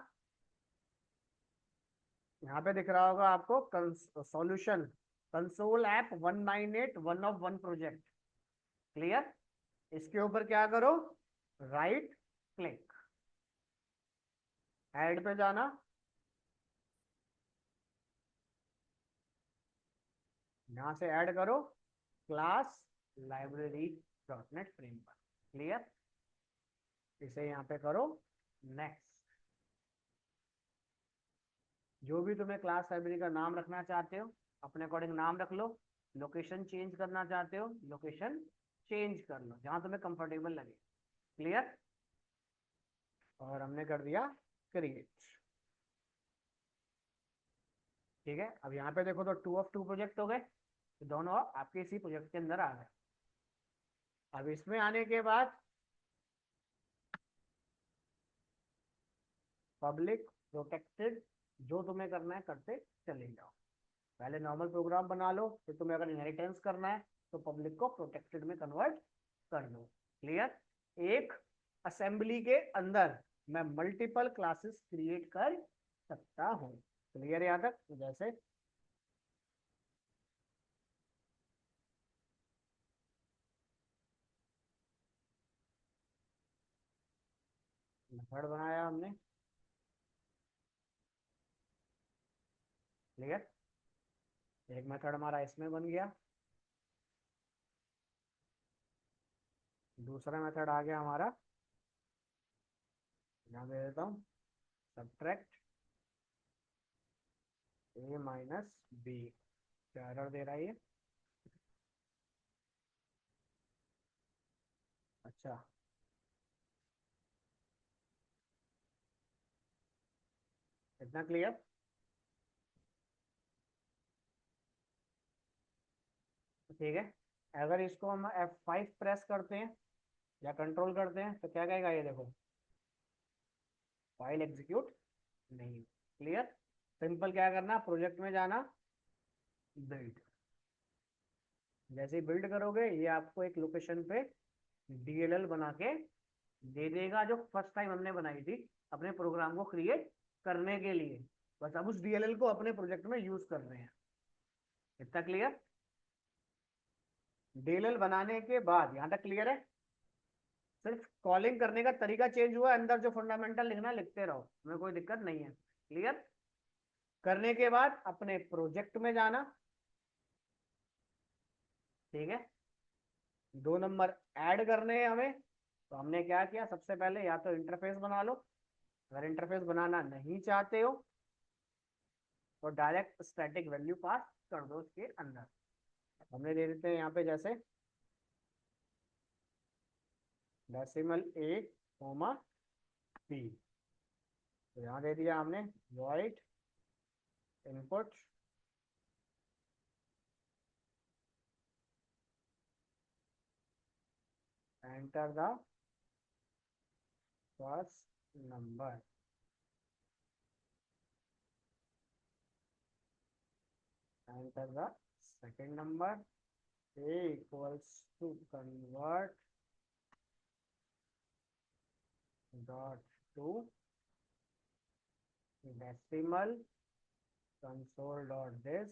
यहाँ पे दिख रहा होगा आपको solution console app 198 one of one project. Clear? इसके ऊपर क्या करो, राइट क्लिक, ऐड पे जाना, यहां से ऐड करो class library dot net framework. Clear? इसे यहाँ पे करो नेक्स्ट। जो भी तुम्हें क्लास लाइब्रेरी का नाम रखना चाहते हो अपने अकॉर्डिंग नाम रख लो, लोकेशन चेंज करना चाहते हो लोकेशन चेंज कर लो जहां तुम्हें कंफर्टेबल लगे। क्लियर? और हमने कर दिया क्रिएट। ठीक है, अब यहाँ पे देखो तो 2 of 2 प्रोजेक्ट हो गए, तो दोनों आपके इसी प्रोजेक्ट के अंदर आ गए। अब इसमें आने के बाद पब्लिक प्रोटेक्टेड, जो तुम्हें करना है करते चले जाओ। पहले नॉर्मल प्रोग्राम बना लो, फिर तुम्हें अगर इनहेरिटेंस करना है तो पब्लिक को प्रोटेक्टेड में कन्वर्ट कर लो। क्लियर? एक असेंबली के अंदर मैं मल्टीपल क्लासेस क्रिएट कर सकता हूँ। क्लियर? यहाँ तक? जैसे मेथड बनाया हमने। क्लियर? एक मेथड हमारा इसमें बन गया, दूसरा मेथड आ गया हमारा, यहाँ दे देता हूँ सब्ट्रैक्ट a माइनस बी। क्या एरर दे रहा है ये? अच्छा, इतना क्लियर? ठीक है, अगर इसको हम F5 प्रेस करते हैं या कंट्रोल करते हैं तो क्या कहेगा ये देखो, फाइल एग्जीक्यूट नहीं। क्लियर? सिंपल क्या करना, प्रोजेक्ट में जाना, बिल्ड। जैसे ही बिल्ड करोगे ये आपको एक लोकेशन पे डीएलएल बना के दे देगा, जो फर्स्ट टाइम हमने बनाई थी अपने प्रोग्राम को क्रिएट करने के लिए। बस अब उस डीएलएल को अपने प्रोजेक्ट में यूज कर रहे हैं। इतना क्लियर? डीएलएल बनाने के बाद यहाँ तक क्लियर है? सिर्फ कॉलिंग करने का तरीका चेंज हुआ, अंदर जो फंडामेंटल लिखना लिखते रहो, हमें कोई दिक्कत नहीं है। क्लियर? करने के बाद अपने प्रोजेक्ट में जाना। ठीक है, 2 नंबर ऐड करने हैं हमें, तो हमने क्या किया, सबसे पहले या तो इंटरफेस बना लो, अगर इंटरफेस बनाना नहीं चाहते हो तो डायरेक्ट स्टैटिक वैल्यू पास कर दो उसके अंदर। हमने दे देते हैं यहाँ पे जैसे डेसिमल a कोमा b, तो यहाँ दे दिया हमने void input enter the first number, enter the second number, a equals to convert dot to decimal console dot this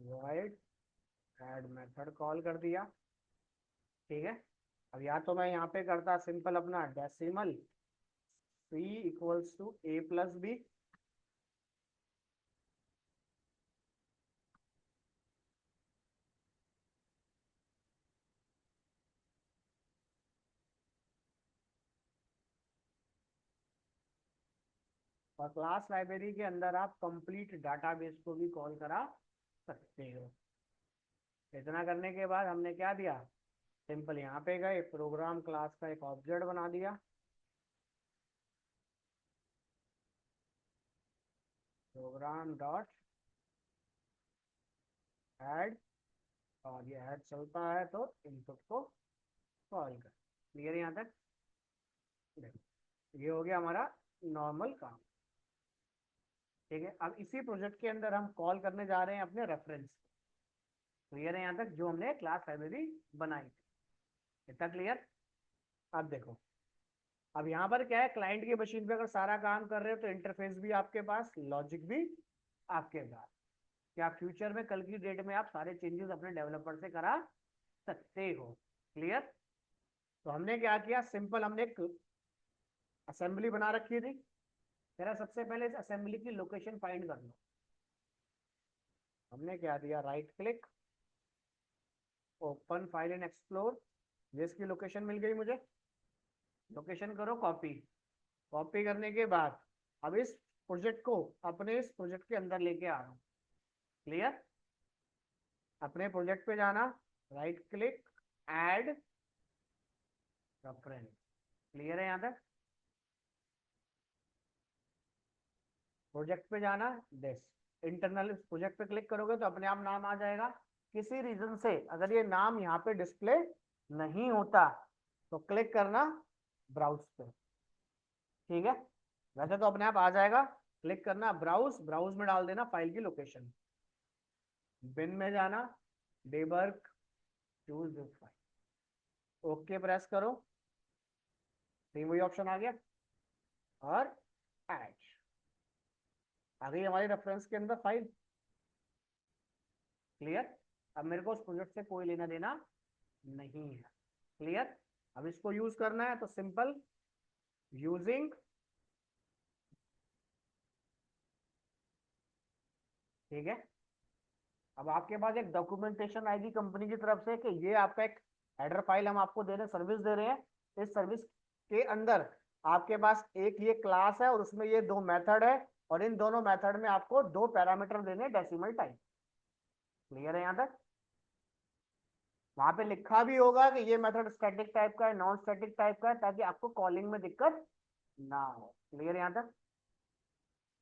void add method call कर दिया। ठीक है, अब या तो मैं यहाँ पे करता सिंपल अपना decimal c equals to a plus b, और क्लास लाइब्रेरी के अंदर आप कंप्लीट डाटाबेस को भी कॉल करा सकते हो। इतना करने के बाद हमने क्या दिया, सिंपल यहाँ पे गए, प्रोग्राम क्लास का एक ऑब्जेक्ट बना दिया, प्रोग्राम डॉट ऐड, और ये ऐड चलता है तो इनपुट को कॉल कर। क्लियर यहाँ तक? देखो ये हो गया हमारा नॉर्मल काम। ठीक है, अब इसी प्रोजेक्ट के अंदर हम कॉल करने जा रहे हैं अपने रेफरेंस। क्लियर है यहाँ तक? जो हमने क्लास लाइब्रेरी बनाई थी। इतना क्लियर? अब देखो, अब यहाँ पर क्या है, क्लाइंट की मशीन पे अगर सारा काम कर रहे हो तो इंटरफेस भी आपके पास, लॉजिक भी आपके पास, क्या फ्यूचर में कल की डेट में आप सारे चेंजेस अपने डेवलपर से करा सकते हो। क्लियर? तो हमने क्या किया, सिंपल हमने एक असेंबली बना रखी थी। मेरा सबसे पहले इस असेंबली की लोकेशन फाइंड कर लो। हमने क्या दिया, right click, open file and explore, जिसकी लोकेशन मिल गई मुझे, लोकेशन करो कॉपी। कॉपी करने के बाद अब इस प्रोजेक्ट को अपने इस प्रोजेक्ट के अंदर लेके आ रहा हूँ। क्लियर? अपने प्रोजेक्ट पे जाना, right click, add reference. Clear है यहाँ तक? प्रोजेक्ट पे जाना, दिस इंटरनल प्रोजेक्ट पे क्लिक करोगे तो अपने आप नाम आ जाएगा। किसी रीजन से अगर ये नाम यहाँ पे डिस्प्ले नहीं होता तो क्लिक करना ब्राउज पे। ठीक है? वैसे तो अपने आप आ जाएगा, क्लिक करना ब्राउज, ब्राउज में डाल देना फाइल की लोकेशन, बिन में जाना, debug, choose this file, okay press करो, सेम वही ऑप्शन आ गया और ऐड आ गई हमारी रेफरेंस के अंदर फाइल। क्लियर? अब मेरे को उस प्रोजेक्ट से कोई लेना देना नहीं है। क्लियर? अब इसको यूज करना है तो सिंपल यूजिंग, ठीक है। अब आपके पास एक डॉक्यूमेंटेशन आएगी कंपनी की तरफ से कि ये आपका एक हेडर फाइल हम आपको दे रहे हैं, सर्विस दे रहे हैं। इस सर्विस के अंदर आपके पास एक ये क्लास है और उसमें ये दो मेथड है और इन दोनों मेथड में आपको दो पैरामीटर देने डेसिमल टाइप। क्लियर है यहाँ तक? वहां पे लिखा भी होगा कि ये मेथड स्टैटिक टाइप का है, नॉन स्टैटिक टाइप का है, ताकि आपको कॉलिंग में दिक्कत ना हो। क्लियर है यहाँ तक?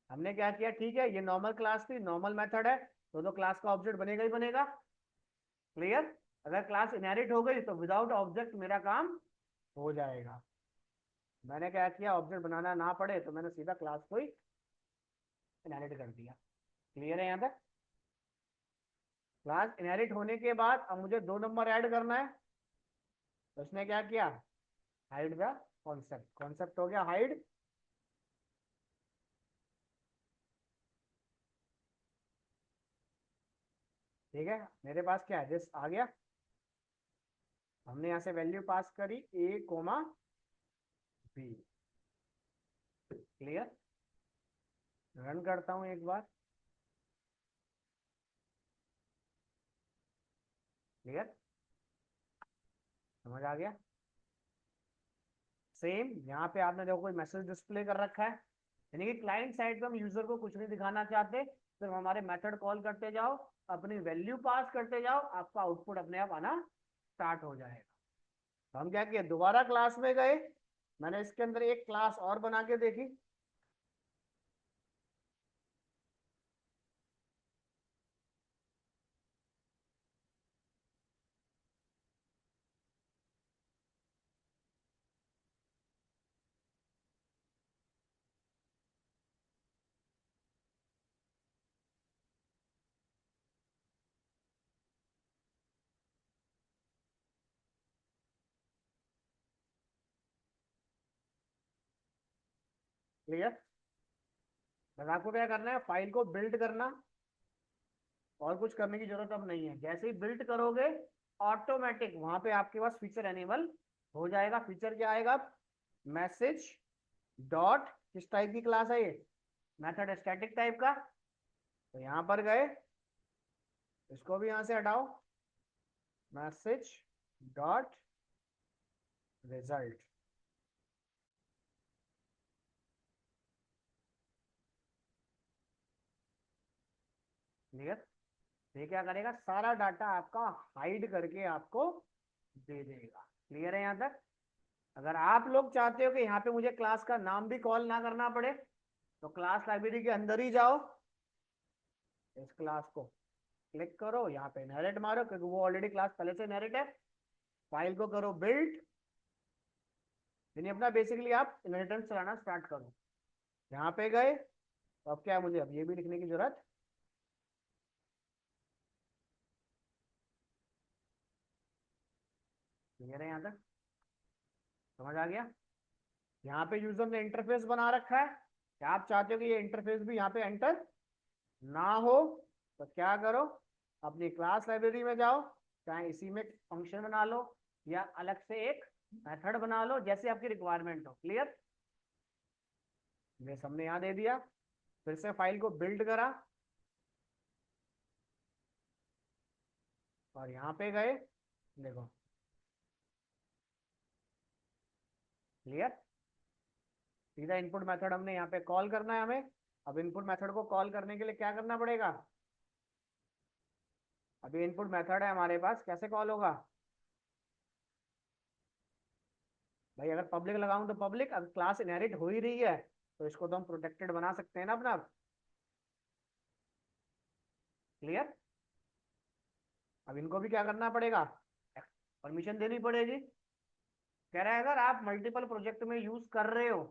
हमने क्या किया, ठीक है, ये नॉर्मल क्लास थी, नॉर्मल मेथड है तो क्लास का ऑब्जेक्ट बनेगा ही बनेगा। क्लियर? अगर क्लास इनहेरिट हो गई तो विदाउट ऑब्जेक्ट मेरा काम हो जाएगा। मैंने क्या किया, ऑब्जेक्ट बनाना ना पड़े तो मैंने सीधा क्लास को ही इनहेरिट कर दिया। क्लियर है यहाँ तक? क्लास इनहेरिट होने के बाद अब मुझे 2 नंबर ऐड करना है तो उसने क्या किया, हाइड द कॉन्सेप्ट। कॉन्सेप्ट हो गया हाइड। ठीक है, मेरे पास क्या है, दिस आ गया। हमने यहाँ से वैल्यू पास करी a comma b। Clear? Run करता हूं एक बार। क्लियर? समझ आ गया? सेम यहाँ पे आपने देखो कोई मैसेज डिस्प्ले कर रखा है, यानी कि क्लाइंट साइड पे हम यूजर को कुछ नहीं दिखाना चाहते, सिर्फ हमारे मेथड कॉल करते जाओ, अपनी वैल्यू पास करते जाओ, आपका आउटपुट अपने आप आना स्टार्ट हो जाएगा। तो हम क्या किए, दोबारा क्लास में गए, मैंने इसके अंदर एक क्लास और बना के देखी। क्लियर? बस आपको क्या करना है, फाइल को बिल्ड करना, और कुछ करने की जरूरत अब नहीं है। जैसे ही बिल्ड करोगे ऑटोमेटिक वहां पे आपके पास फीचर एनेबल हो जाएगा। फीचर क्या आएगा, मैसेज डॉट, किस टाइप की क्लास है ये, मेथड स्टैटिक टाइप का, तो यहां पर गए, इसको भी यहां से हटाओ, मैसेज डॉट रिजल्ट। क्लियर? ये क्या करेगा, सारा डाटा आपका हाइड करके आपको दे देगा। क्लियर है यहाँ तक? अगर आप लोग चाहते हो कि यहाँ पे मुझे क्लास का नाम भी कॉल ना करना पड़े तो क्लास लाइब्रेरी के अंदर ही जाओ, इस क्लास को क्लिक करो, यहाँ पे इनहेरिट मारो क्योंकि वो ऑलरेडी क्लास पहले से इनहेरिट है। फाइल को करो बिल्ड, यानी अपना बेसिकली आप इनहेरिटेंस चलाना स्टार्ट करो। यहाँ पे गए तो अब क्या है, मुझे अब ये भी लिखने की जरूरत, क्लियर है यहाँ तक? समझ आ गया? यहाँ पे यूजर ने इंटरफेस बना रखा है, क्या आप चाहते हो कि ये इंटरफेस भी यहाँ पे एंटर ना हो तो क्या करो, अपनी क्लास लाइब्रेरी में जाओ, चाहे इसी में फंक्शन बना लो या अलग से एक मेथड बना लो, जैसे आपकी रिक्वायरमेंट हो। क्लियर? ये हमने यहाँ दे दिया, फिर से फाइल को बिल्ड करा और यहाँ पे गए, देखो। क्लियर? सीधा इनपुट मेथड हमने यहाँ पे कॉल करना है हमें, अब इनपुट मेथड को कॉल करने के लिए क्या करना पड़ेगा? अभी इनपुट मेथड है हमारे पास, कैसे कॉल होगा भाई? अगर पब्लिक लगाऊं तो पब्लिक, अगर क्लास इनहेरिट हो ही रही है तो इसको तो हम प्रोटेक्टेड बना सकते हैं ना अपना। क्लियर? अब इनको भी क्या करना पड़ेगा? परमिशन देनी पड़ेगी। कह रहा है अगर आप मल्टीपल प्रोजेक्ट में यूज कर रहे हो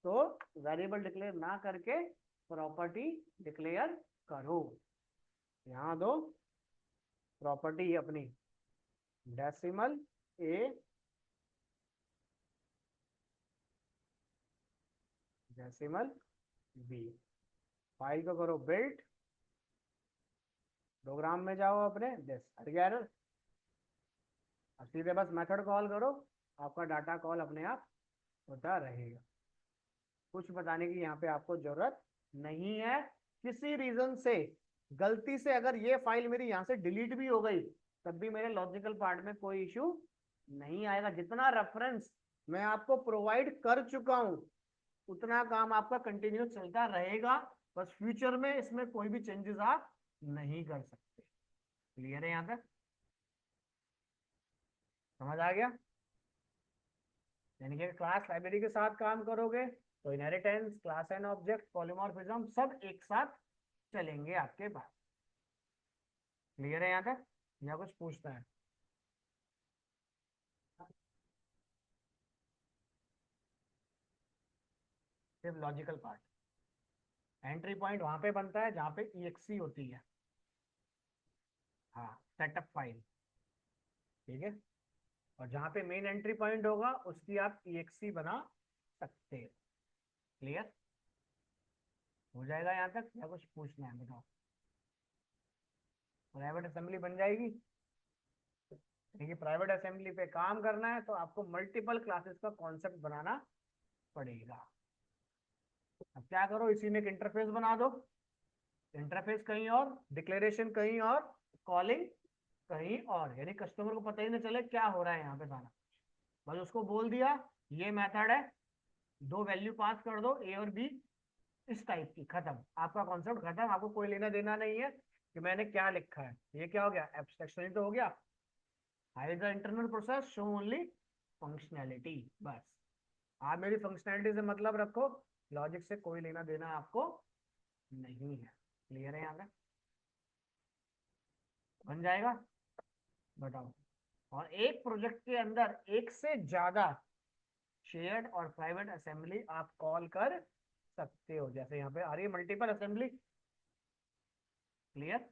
तो वेरिएबल डिक्लेयर ना करके प्रॉपर्टी डिक्लेयर करो। यहां दो प्रॉपर्टी अपनी decimal A decimal B. File को करो बिल्ट, प्रोग्राम में जाओ अपने, दिस हट गया एरर। अब सीधे बस मेथड कॉल करो, आपका डाटा कॉल अपने आप होता रहेगा। कुछ बताने की यहाँ पे आपको जरूरत नहीं है। किसी रीजन से गलती से अगर ये फाइल मेरी यहाँ से डिलीट भी हो गई तब भी मेरे लॉजिकल पार्ट में कोई इश्यू नहीं आएगा। जितना रेफरेंस मैं आपको प्रोवाइड कर चुका हूं उतना काम आपका कंटिन्यू चलता रहेगा। बस फ्यूचर में इसमें कोई भी चेंजेस आप नहीं कर सकते। क्लियर है यहाँ तक? समझ आ गया? यानी कि क्लास लाइब्रेरी के साथ काम करोगे तो inheritance, class and object, polymorphism सब एक साथ चलेंगे आपके पास। क्लियर है यहाँ तक या कुछ पूछना है? सिर्फ लॉजिकल पार्ट। एंट्री पॉइंट वहां पे बनता है जहां पे EXE होती है, हाँ, सेटअप फाइल। ठीक है? और जहां पे मेन एंट्री पॉइंट होगा उसकी आप EXE बना सकते हो। क्लियर हो जाएगा यहाँ तक या कुछ पूछना है? बताओ। प्राइवेट असेंबली बन जाएगी। देखिए प्राइवेट असेंबली पे काम करना है तो आपको मल्टीपल क्लासेस का कॉन्सेप्ट बनाना पड़ेगा। अब क्या करो, इसी में एक इंटरफेस बना दो। इंटरफेस कहीं और, डिक्लेरेशन कहीं और, कॉलिंग कहीं और, यानी कस्टमर को पता ही नहीं चले क्या हो रहा है यहाँ पे सारा। बस उसको बोल दिया ये मेथड है, दो वैल्यू पास कर दो ए और बी इस टाइप की, खत्म। आपका कॉन्सेप्ट खत्म। आपको कोई लेना देना नहीं है कि मैंने क्या लिखा है। ये क्या हो गया? एब्स्ट्रैक्शन ही तो हो गया। Hide the internal process, show only functionality. बस आप मेरी फंक्शनैलिटी से मतलब रखो, लॉजिक से कोई लेना देना आपको नहीं है। क्लियर है यहाँ पे? बन जाएगा? बताओ। और एक प्रोजेक्ट के अंदर एक से ज्यादा शेयर्ड और प्राइवेट असेंबली आप कॉल कर सकते हो। जैसे यहाँ पे आ रही है मल्टीपल असेंबली। क्लियर?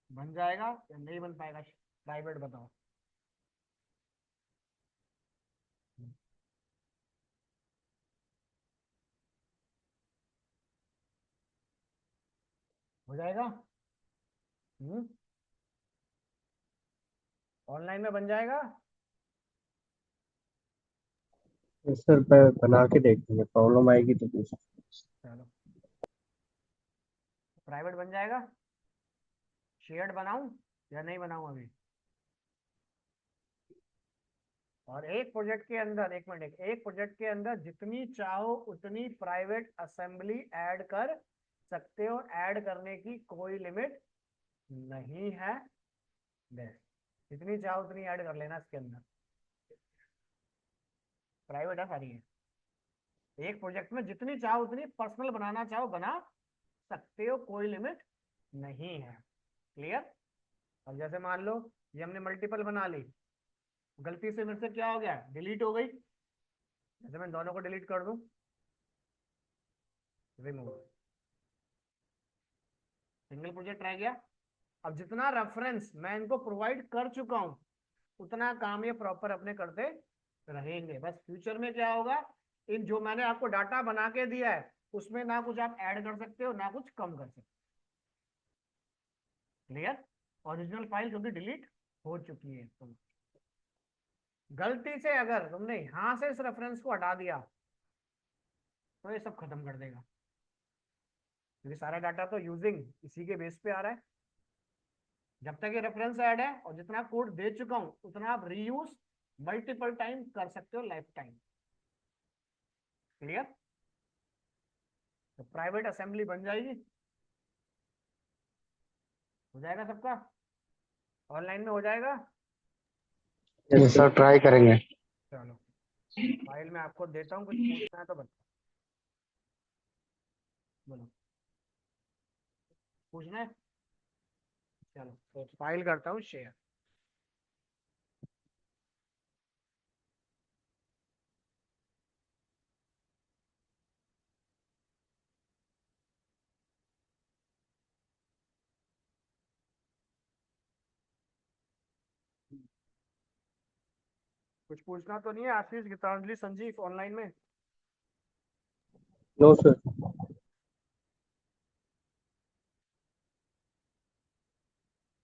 बन जाएगा या नहीं बन पाएगा? प्राइवेट बताओ। हो जाएगा? ऑनलाइन में बन जाएगा। सर बना के देखेंगे, प्रॉब्लम आएगी तो पूछ। चलो प्राइवेट बन जाएगा। शेयर्ड बनाऊं या नहीं बनाऊं अभी? और एक प्रोजेक्ट के अंदर, एक मिनट, एक प्रोजेक्ट के अंदर जितनी चाहो उतनी प्राइवेट असेंबली ऐड कर सकते हो। ऐड करने की कोई लिमिट नहीं है। बस जितनी चाहो उतनी ऐड कर लेना इसके अंदर। प्राइवेट है सारी है। एक प्रोजेक्ट में जितनी चाहो उतनी पर्सनल बनाना चाहो बना सकते हो, कोई लिमिट नहीं है। क्लियर? अब जैसे मान लो ये हमने मल्टीपल बना ली, गलती से मेरे से क्या हो गया, डिलीट हो गई। जैसे मैं दोनों को डिलीट कर दूं, रिमूव, सिंगल प्रोजेक्ट रह गया। अब जितना रेफरेंस मैं इनको प्रोवाइड कर चुका हूं उतना काम ये प्रॉपर अपने करते रहेंगे। बस फ्यूचर में क्या होगा, इन जो मैंने आपको डाटा बना के दिया है उसमें ना कुछ आप ऐड कर सकते हो ना कुछ कम कर सकते हो। क्लियर? ओरिजिनल फाइल क्योंकि डिलीट हो चुकी है। तो गलती से अगर तुमने यहां से इस रेफरेंस को हटा दिया तो ये सब खत्म कर देगा, क्योंकि सारा डाटा तो यूजिंग इसी के बेस पे आ रहा है। जब तक ये रेफरेंस ऐड है और जितना कोड दे चुका हूं उतना आप रीयूज मल्टीपल टाइम कर सकते हो, लाइफ टाइम। क्लियर? तो प्राइवेट असेंबली बन जाएगी, हो जाएगा सबका, ऑनलाइन में हो जाएगा। यस सर, ट्राई करेंगे। चलो फाइल में आपको देता हूँ, कुछ पूछना है तो बता, बोलो पूछना है। चलो तो फाइल करता हूँ शेयर। कुछ पूछना तो नहीं है आशीष, गीतांजलि, संजीव ऑनलाइन में? No sir.